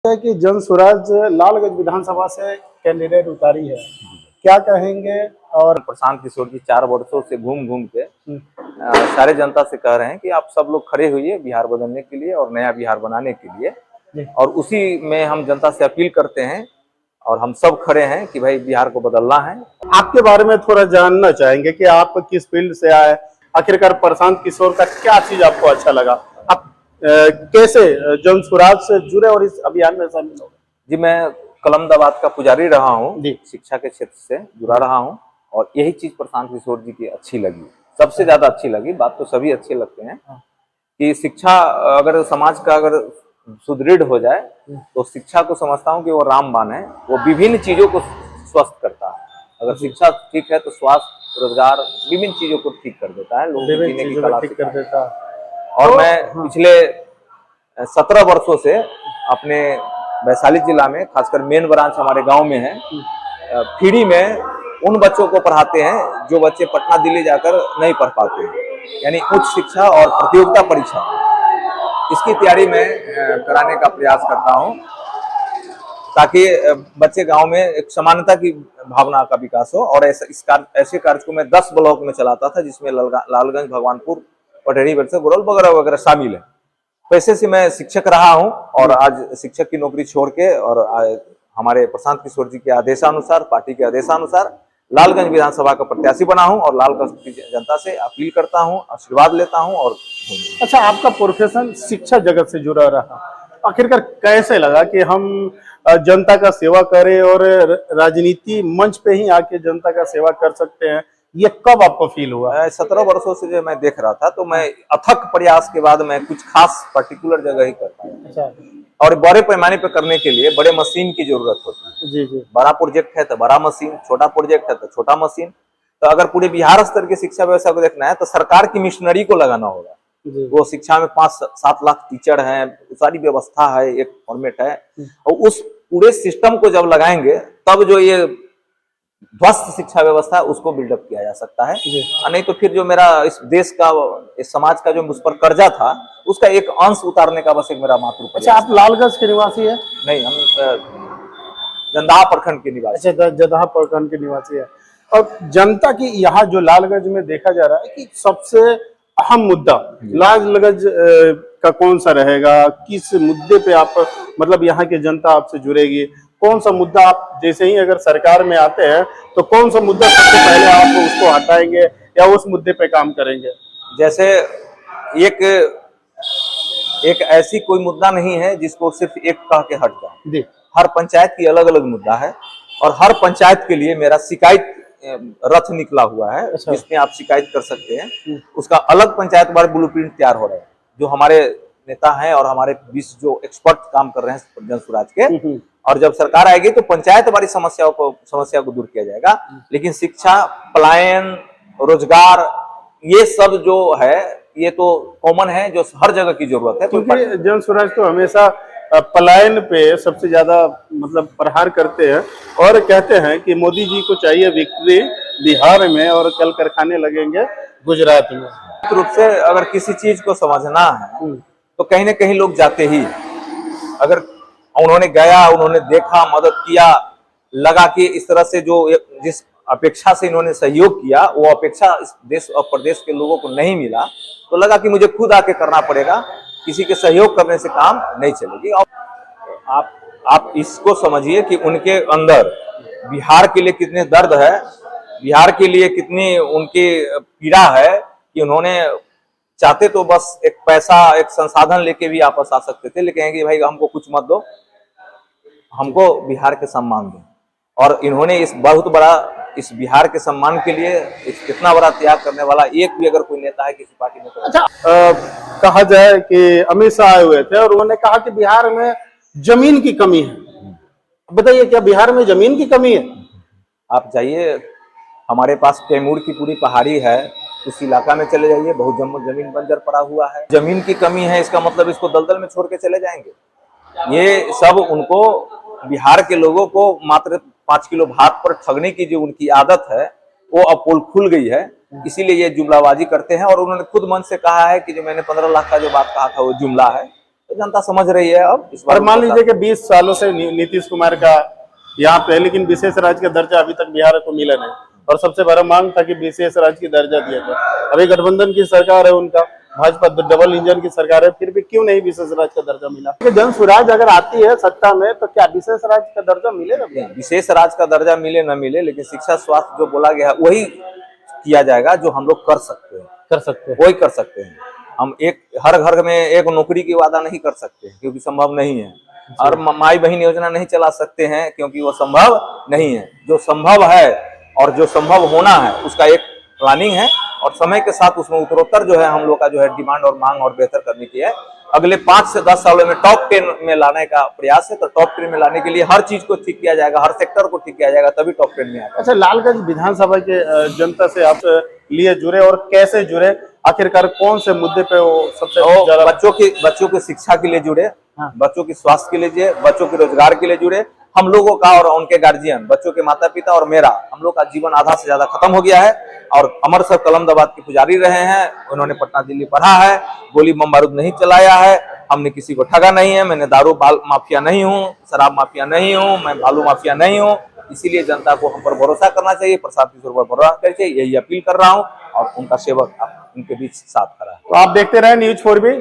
है कि जन स्वराज लालगंज विधानसभा से कैंडिडेट उतारी है, क्या कहेंगे? और प्रशांत किशोर जी 4 वर्षों से घूम घूम के सारे जनता से कह रहे हैं कि आप सब लोग खड़े हुए बिहार बदलने के लिए और नया बिहार बनाने के लिए, और उसी में हम जनता से अपील करते हैं और हम सब खड़े हैं कि भाई बिहार को बदलना है। आपके बारे में थोड़ा जानना चाहेंगे कि आप किस फील्ड से आए, आखिरकार प्रशांत किशोर का क्या चीज आपको अच्छा लगा, आप कैसे जन स्वराज से जुड़े और इस अभियान में शामिल हो गए? जी, मैं कलमदाबाद का पुजारी रहा हूँ, शिक्षा के क्षेत्र से जुड़ा रहा हूँ और यही चीज प्रशांत किशोर जी की अच्छी लगी, सबसे ज्यादा अच्छी लगी। बात तो सभी अच्छे लगते हैं कि शिक्षा अगर समाज का अगर सुदृढ़ हो जाए तो शिक्षा को समझता हूँ कि वो रामबाण है, वो विभिन्न चीजों को स्वस्थ करता है। अगर शिक्षा ठीक है तो स्वास्थ्य, रोजगार, विभिन्न चीजों को ठीक कर देता है, लोगों को जीने की कला ठीक कर देता है। और मैं पिछले 17 वर्षों से अपने वैशाली जिला में, खासकर मेन ब्रांच हमारे गांव में है, फ्री में उन बच्चों को पढ़ाते हैं जो बच्चे पटना दिल्ली जाकर नहीं पढ़ पाते हैं, यानी उच्च शिक्षा और प्रतियोगिता परीक्षा, इसकी तैयारी में कराने का प्रयास करता हूं ताकि बच्चे गांव में एक समानता की भावना का विकास हो। और ऐसे कार्य को मैं 10 ब्लॉक में चलाता था, जिसमें लालगंज, भगवानपुर, पटेरी, गोरल वगैरह वगैरह शामिल है। पैसे से मैं शिक्षक रहा हूं और आज शिक्षक की नौकरी छोड़ के और हमारे प्रशांत किशोर जी के आदेशानुसार, पार्टी के आदेशानुसार लालगंज विधानसभा का प्रत्याशी बना हूं और लालगंज की जनता से अपील करता हूं, आशीर्वाद लेता हूं। और अच्छा, आपका प्रोफेशन शिक्षा जगत से जुड़ा रहा, आखिरकार कैसे लगा कि हम जनता का सेवा करें और राजनीति मंच पे ही आके जनता का सेवा कर सकते हैं, ये कब आपको फील हुआ? 17 वर्षों से जो मैं देख रहा था, तो मैं अथक प्रयास के बाद मैं कुछ खास पर्टिकुलर जगह ही कर पाया। अच्छा। और बड़े पैमाने पे करने के लिए बड़े मशीन की जरूरत होती है। जी जी। बड़ा प्रोजेक्ट है तो बड़ा मशीन, छोटा प्रोजेक्ट है तो छोटा मशीन। तो अगर पूरे बिहार स्तर की शिक्षा व्यवस्था को देखना है तो सरकार की मिशनरी को लगाना होगा। वो शिक्षा में 5-7 लाख टीचर हैं, सारी व्यवस्था है, एक फॉर्मेट है, और उस पूरे सिस्टम को जब लगाएंगे तब जो ये ध्वस्त शिक्षा व्यवस्था है उसको बिल्डअप किया जा सकता है। नहीं तो फिर जो मेरा इस देश का, इस समाज का जो मुझ पर कर्जा था, उसका एक अंश उतारने का बस एक मेरा मात्र प्रयास। अच्छा, आप लालगंज के निवासी है? नहीं, हम जंदाहा प्रखंड के निवासी। अच्छा, जंदाहा प्रखंड के निवासी है। और जनता की यहाँ जो लालगंज में देखा जा रहा है कि सबसे अहम मुद्दा लालगंज का कौन सा रहेगा, किस मुद्दे पे आप मतलब यहाँ की जनता आपसे जुड़ेगी, कौन सा मुद्दा आप जैसे ही अगर सरकार में आते हैं तो कौन सा मुद्दा सबसे पहले आप उसको हटाएंगे या उस मुद्दे पे काम करेंगे? जैसे एक ऐसी कोई मुद्दा नहीं है जिसको सिर्फ एक कह के हट जाए। हर पंचायत की अलग अलग मुद्दा है और हर पंचायत के लिए मेरा शिकायत रथ निकला हुआ है। अच्छा। जिसमें आप शिकायत कर सकते हैं। उसका अलग पंचायत वार ब्लूप्रिंट तैयार हो रहा है, जो हमारे नेता हैं और हमारे 20 जो एक्सपर्ट काम कर रहे हैं जन स्वराज के। और जब सरकार आएगी तो पंचायत वाली समस्या को दूर किया जाएगा। लेकिन शिक्षा, पलायन, रोजगार, ये सब जो है ये तो कॉमन है, जो हर जगह की जरूरत है। क्योंकि जन स्वराज तो हमेशा पलायन पे सबसे ज्यादा मतलब प्रहार करते हैं और कहते हैं कि मोदी जी को चाहिए विक्ट्री बिहार में और कल कारखाने लगेंगे गुजरात में। रूप से अगर किसी चीज को समझना है तो कहीं ना कहीं लोग जाते ही। अगर उन्होंने गया, उन्होंने देखा, मदद किया, लगा कि इस तरह से जो जिस अपेक्षा से इन्होंने सहयोग किया वो अपेक्षा इस देश और प्रदेश के लोगों को नहीं मिला, तो लगा कि मुझे खुद आके करना पड़ेगा, किसी के सहयोग करने से काम नहीं चलेगी। और आप इसको समझिए कि उनके अंदर बिहार के लिए कितने दर्द है, बिहार के लिए कितनी उनकी पीड़ा है कि उन्होंने चाहते तो बस एक पैसा, एक संसाधन लेके भी वापस आ सकते थे, लेकिन कहेंगे भाई हमको कुछ मत दो, हमको बिहार के सम्मान दो। और इन्होंने इस बहुत बड़ा, इस बिहार के सम्मान के लिए कितना बड़ा त्याग करने वाला एक भी अगर कोई नेता है किसी पार्टी में तो। अच्छा, कहा जाए कि अमित शाह आए हुए थे और उन्होंने कहा कि बिहार में जमीन की कमी है। बताइए, क्या बिहार में जमीन की कमी है? आप जाइए, हमारे पास कैमूर की पूरी पहाड़ी है, उस इलाका में चले जाइए, बहुत जमीन बंजर पड़ा हुआ है। जमीन की कमी है इसका मतलब इसको दलदल में छोड़ के चले जाएंगे? ये सब उनको, बिहार के लोगों को मात्र 5 किलो भात पर ठगने की जो उनकी आदत है वो अब पोल खुल गई है, इसीलिए ये जुमलाबाजी करते हैं। और उन्होंने खुद मन से कहा है कि जो मैंने 15 लाख का जो बात कहा था वो जुमला है। तो जनता समझ रही है अब इस बार। और मान लीजिए कि 20 सालों से नीतीश कुमार का यहाँ पे, लेकिन विशेष राज्य का दर्जा अभी तक बिहार को मिला नहीं, और सबसे बड़ा मांग था कि विशेष राज्य की दर्जा दिया जाए। अभी गठबंधन की सरकार है उनका, भाजपा डबल इंजन की सरकार है, फिर भी क्यों नहीं विशेष राज्य का दर्जा मिला? जन स्वराज अगर आती है सत्ता में तो क्या विशेष राज्य का दर्जा मिलेगा? विशेष राज्य का दर्जा मिले न मिले, लेकिन शिक्षा स्वास्थ्य जो बोला गया है वही किया जाएगा जो हम लोग कर सकते हैं, वही कर सकते हैं। हम एक हर घर में एक नौकरी की वादा नहीं कर सकते क्योंकि संभव नहीं है, और माई बहन योजना नहीं चला सकते हैं क्योंकि वो संभव नहीं है। जो संभव है और जो संभव होना है उसका एक प्लानिंग है, और समय के साथ उसमें उत्तरोत्तर जो है हम लोग का जो है डिमांड और मांग और बेहतर करने की है। अगले 5 से 10 सालों में टॉप 10 में लाने का प्रयास है। तो टॉप 10 में लाने के लिए हर चीज को ठीक किया जाएगा, हर सेक्टर को ठीक किया जाएगा, तभी टॉप 10 में आएगा। अच्छा, लालगंज विधानसभा के जनता से आप लिए जुड़े और कैसे जुड़े, आखिरकार कौन से मुद्दे पे वो सबसे ज्यादा? बच्चों की शिक्षा के लिए जुड़े, बच्चों की स्वास्थ्य के लिए जुड़े, बच्चों के रोजगार के लिए जुड़े। हम लोगों का और उनके गार्जियन, बच्चों के माता पिता और मेरा, हम लोग का जीवन आधा से ज्यादा खत्म हो गया है। और अमर सर कलम दबाद के पुजारी रहे हैं, उन्होंने पटना दिल्ली पढ़ा है, गोली बम बारूद नहीं चलाया है, हमने किसी को ठगा नहीं है, मैंने दारू माफिया नहीं हूँ, शराब माफिया नहीं हूँ, मैं बालू माफिया नहीं हूँ। इसीलिए जनता को हम पर भरोसा करना चाहिए, प्रशांत किशोर पर भरोसा करना चाहिए, यही अपील कर रहा हूँ, और उनका सेवक उनके बीच साथ खड़ा है। तो आप देखते रहे News 4B।